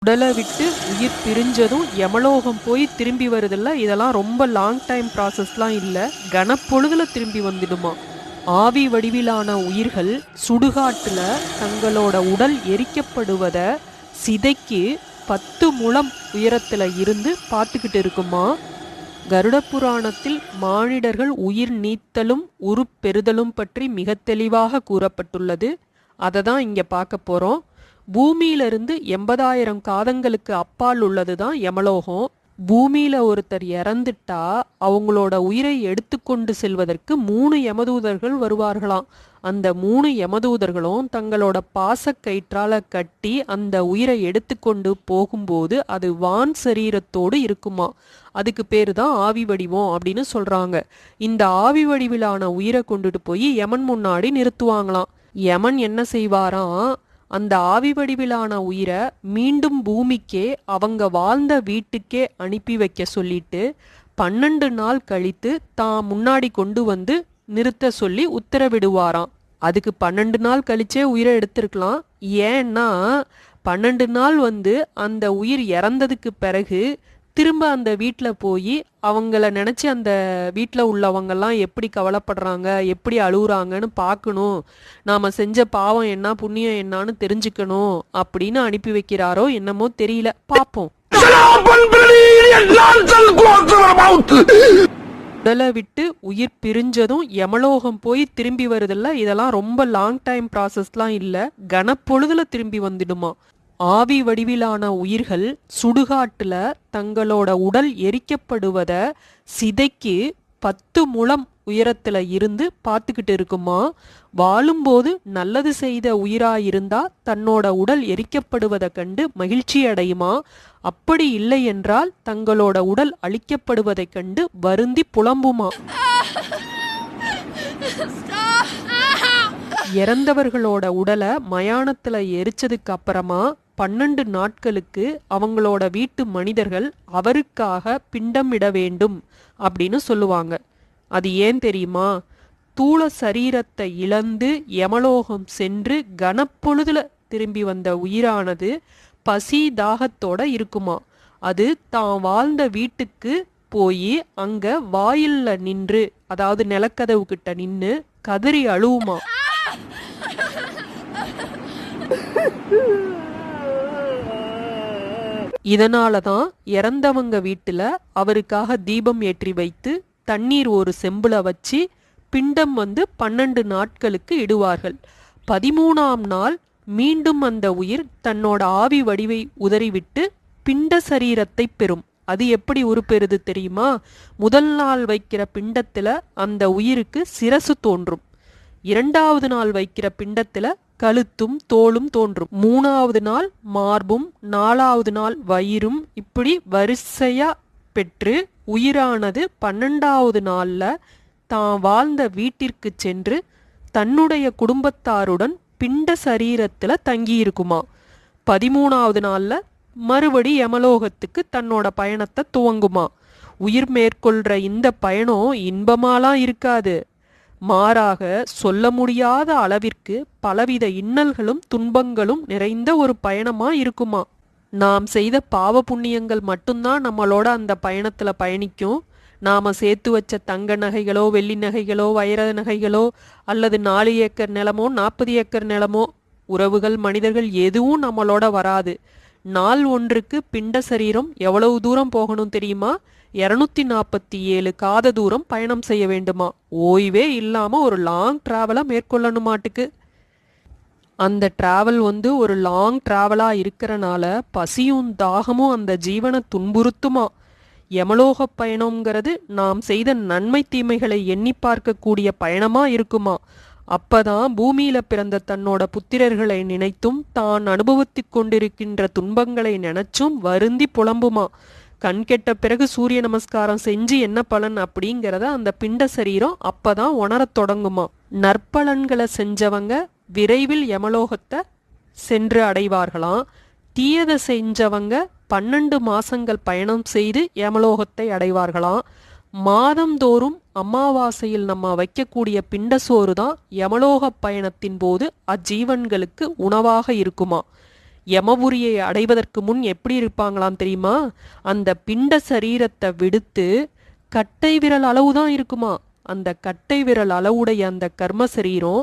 உடலை விட்டு உயிர் பிரிஞ்சதும் யமலோகம் போய் திரும்பி வருதில்ல, இதெல்லாம் ரொம்ப லாங் டைம் ப்ராசஸ்லாம் இல்லை, கனப்பொழுதுல திரும்பி வந்துடுமா. ஆவி வடிவிலான உயிர்கள் சுடுகாட்டுல தங்களோட உடல் எரிக்கப்படுவத சிதைக்கு 10 முழம் உயரத்துல இருந்து பார்த்துக்கிட்டு இருக்குமா. கருட புராணத்தில் மானிடர்கள் உயிர் நீத்தலும் உருப்பெறுதலும் பற்றி மிக தெளிவாக கூறப்பட்டுள்ளது. அதை தான் இங்கே பார்க்க போகிறோம். பூமியிலிருந்து 80,000 காதங்களுக்கு அப்பால் உள்ளது தான் யமலோகம். பூமியில் ஒருத்தர் இறந்துட்டா அவங்களோட உயிரை எடுத்துக்கொண்டு செல்வதற்கு 3 யமதூதர்கள் வருவார்களாம். அந்த 3 யமதூதர்களும் தங்களோட பாசக்கயிற்றால கட்டி அந்த உயிரை எடுத்துக்கொண்டு போகும்போது அது வான் சரீரத்தோடு இருக்குமா. அதுக்கு பேர் தான் ஆவி வடிவம் அப்படின்னு சொல்றாங்க. இந்த ஆவி வடிவிலான உயிரை கொண்டுட்டு போய் யமன் முன்னாடி நிறுத்துவாங்களாம். யமன் என்ன செய்வாராம், அந்த ஆவி வடிவிலான உயிரை மீண்டும் பூமிக்கே அவங்க வாழ்ந்த வீட்டுக்கே அனுப்பி வைக்க சொல்லிட்டு 12 நாள் கழித்து தான் முன்னாடி கொண்டு வந்து நிறுத்த சொல்லி உத்தரவிடுவாராம். அதுக்கு 12 நாள் கழிச்சே உயிரை எடுத்திருக்கலாம். ஏன்னா 12 நாள் அந்த உயிர் இறந்ததுக்கு பிறகு திரும்ப அந்த வீட்டில் போய் அவங்கள நினச்சி அந்த வீட்டில் உள்ளவங்கெல்லாம் எப்படி கவலைப்படுறாங்க, எப்படி அழுகுறாங்கன்னு பார்க்கணும், நாம் செஞ்ச பாவம் என்ன புண்ணியம் என்னான்னு தெரிஞ்சுக்கணும் அப்படின்னு அனுப்பி வைக்கிறாரோ என்னமோ தெரியல, பார்ப்போம். உடலை விட்டு உயிர் பிரிஞ்சதும் யமலோகம் போய் திரும்பி வருதில்ல, இதெல்லாம் ரொம்ப லாங் டைம் ப்ராசஸ்லாம் இல்லை, கனப்பொழுதுல திரும்பி வந்துடுமா. ஆவி வடிவிலான உயிர்கள் சுடுகாட்டுல தங்களோட உடல் எரிக்கப்படுவத சிதைக்கு 10 முழம் உயரத்துல இருந்து பார்த்துக்கிட்டு இருக்குமா. வாழும்போது நல்லது செய்த உயிராயிருந்தா தன்னோட உடல் எரிக்கப்படுவதை கண்டு மகிழ்ச்சி அடையுமா. அப்படி இல்லை என்றால் தங்களோட உடல் அழிக்கப்படுவதை கண்டு வருந்தி புலம்புமா. இறந்தவர்களோட உடலை மயானத்துல எரிச்சதுக்கு அப்புறமா 12 நாட்களுக்கு அவங்களோட வீட்டு மனிதர்கள் அவருக்காக பிண்டமிட வேண்டும் அப்படின்னு சொல்லுவாங்க. அது ஏன் தெரியுமா? தூள சரீரத்தை இழந்து யமலோகம் சென்று கனப்பொழுதுல திரும்பி வந்த உயிரானது பசி தாகத்தோட இருக்குமா. அது தான் வாழ்ந்த வீட்டுக்கு போய் அங்க வாயில்ல நின்று, அதாவது நிலக்கதவு கிட்ட நின்று கதறி அழுவுமா. இதனாலதான் இறந்தவங்க வீட்டுல அவருக்காக தீபம் ஏற்றி வைத்து தண்ணீர் ஒரு செம்புல வச்சு பிண்டம் 12 நாட்களுக்கு இடுவார்கள். 13ஆம் நாள் மீண்டும் அந்த உயிர் தன்னோட ஆவி வடிவை உதறிவிட்டு பிண்ட சரீரத்தை பெறும். அது எப்படி உருப்பெறுது தெரியுமா? முதல் நாள் வைக்கிற பிண்டத்துல அந்த உயிருக்கு சிரசு தோன்றும். 2வது நாள் வைக்கிற பிண்டத்துல கழுத்தும் தோளும் தோன்றும். 3வது நாள் மார்பும், 4வது நாள் வயிறும், இப்படி வரிசையா பெற்று உயிரானது 12வது நாள்ல தான் வாழ்ந்த வீட்டிற்கு சென்று தன்னுடைய குடும்பத்தாருடன் பிண்ட சரீரத்துல தங்கியிருக்குமா. 13வது நாள்ல மறுபடி யமலோகத்துக்கு தன்னோட பயணத்தை துவங்குமா. உயிர் மேற்கொள்ற இந்த பயணம் இன்பமாலாம் இருக்காது. மாறாக சொல்ல முடியாத அளவிற்கு பலவித இன்னல்களும் துன்பங்களும் நிறைந்த ஒரு பயணமா இருக்குமா. நாம் செய்த பாவ புண்ணியங்கள் மட்டும்தான் நம்மளோட அந்த பயணத்துல பயணிக்கும். நாம சேர்த்து வச்ச தங்க நகைகளோ வெள்ளி நகைகளோ வைர நகைகளோ அல்லது 4 ஏக்கர் நிலமோ 40 ஏக்கர் நிலமோ உறவுகள் மனிதர்கள் எதுவும் நம்மளோட வராது. நாள் ஒன்றுக்கு பிண்ட சரீரம் எவ்வளவு தூரம் போகணும் தெரியுமா? 247 காத தூரம் பயணம் செய்ய வேண்டுமா. ஓய்வே இல்லாம ஒரு லாங் டிராவலா மேற்கொள்ளணுமாட்டுக்கு. அந்த டிராவல் ஒரு லாங் டிராவலா இருக்கிறனால பசியும் தாகமும் அந்த ஜீவனை துன்புறுத்துமா. யமலோக பயணம்ங்கிறது நாம் செய்த நன்மை தீமைகளை எண்ணி பார்க்கக்கூடிய பயணமா இருக்குமா. அப்பதான் பூமியில பிறந்த தன்னோட புத்திரர்களை நினைத்தும் தான் அனுபவித்து கொண்டிருக்கின்ற துன்பங்களை நினைச்சும் வருந்தி புலம்புமா. கண் கெட்ட பிறகு சூரிய நமஸ்காரம் செஞ்சு என்ன பலன் அப்படிங்கிறத அந்த பிண்ட சரீரம் அப்பதான் உணரத் தொடங்குமா. நற்பலன்களை செஞ்சவங்க விரைவில் யமலோகத்தை சென்று அடைவார்களாம். தீயதை செஞ்சவங்க 12 மாசங்கள் பயணம் செய்து யமலோகத்தை அடைவார்களாம். மாதந்தோறும் அமாவாசையில் நம்ம வைக்கக்கூடிய பிண்டசோறு தான் யமலோக பயணத்தின் போது அஜீவன்களுக்கு உணவாக இருக்குமா. யமபுரியை அடைவதற்கு முன் எப்படி இருப்பாங்களாம் தெரியுமா? அந்த பிண்ட சரீரத்தை விடுத்து கட்டை விரல் அளவுதான் இருக்குமா. அந்த கட்டை விரல் அளவுடைய அந்த கர்ம சரீரம்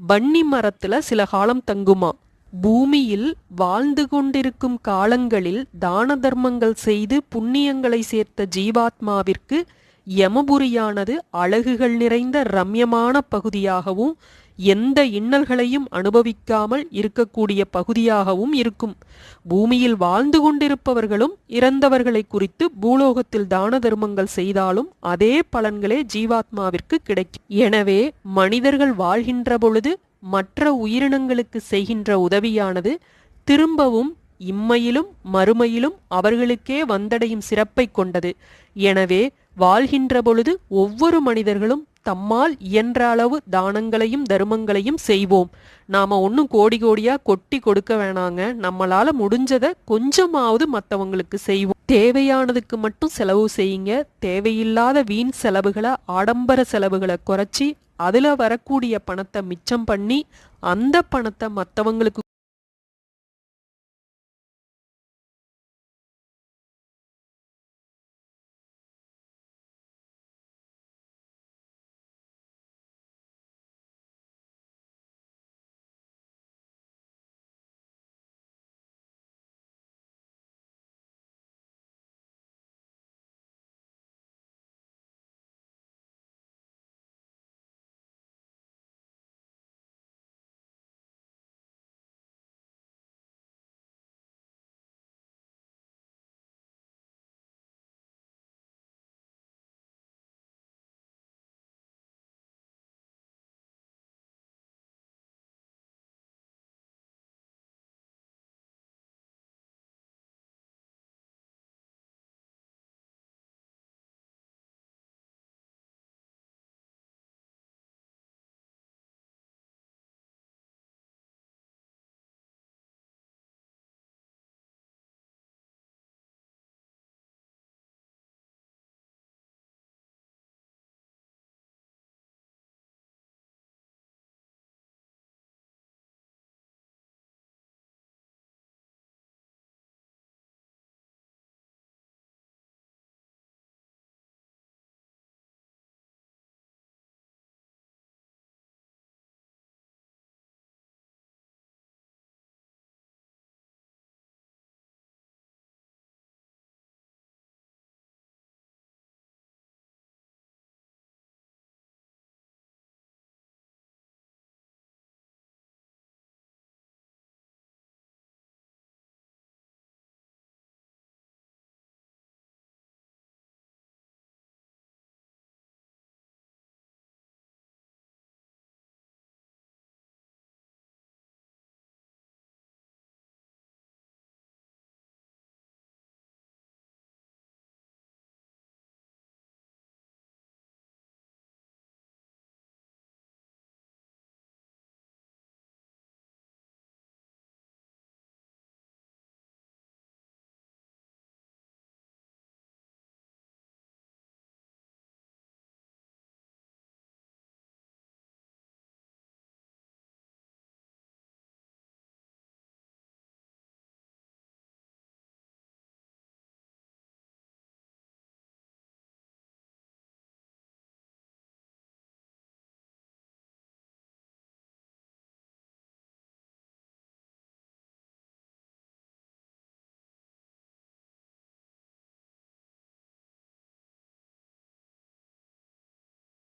வன்னி மரத்துல சில காலம் தங்குமா. பூமியில் வாழ்ந்து கொண்டிருக்கும் காலங்களில் தான தர்மங்கள் செய்து புண்ணியங்களை சேர்த்த ஜீவாத்மாவிற்கு யமபுரியானது அழகுகள் நிறைந்த ரம்யமான பகுதியாகவும் எந்த இன்னல்களையும் அனுபவிக்காமல் இருக்கக்கூடிய பகுதியாகவும் இருக்கும். பூமியில் வாழ்ந்து கொண்டிருப்பவர்களும் இறந்தவர்களை குறித்து பூலோகத்தில் தான தர்மங்கள் செய்தாலும் அதே பலன்களே ஜீவாத்மாவிற்கு கிடைக்கும். எனவே மனிதர்கள் வாழ்கின்ற பொழுது மற்ற உயிரினங்களுக்கு செய்கின்ற உதவியானது திரும்பவும் இம்மையிலும் மறுமையிலும் அவர்களுக்கே வந்தடையும் சிறப்பை கொண்டது. எனவே வாழ்கின்ற பொழுது ஒவ்வொரு மனிதர்களும் தம்மால் இயன்ற அளவு தானங்களையும் தர்மங்களையும் செய்வோம். நாம ஒன்றும் கோடி கோடியா கொட்டி கொடுக்க வேணாங்க. நம்மளால முடிஞ்சதை கொஞ்சமாவது மற்றவங்களுக்கு செய்வோம். தேவையானதுக்கு மட்டும் செலவு செய்யுங்க. தேவையில்லாத வீண் செலவுகளை, ஆடம்பர செலவுகளை குறைச்சி அதுல வரக்கூடிய பணத்தை மிச்சம் பண்ணி அந்த பணத்தை மற்றவங்களுக்கு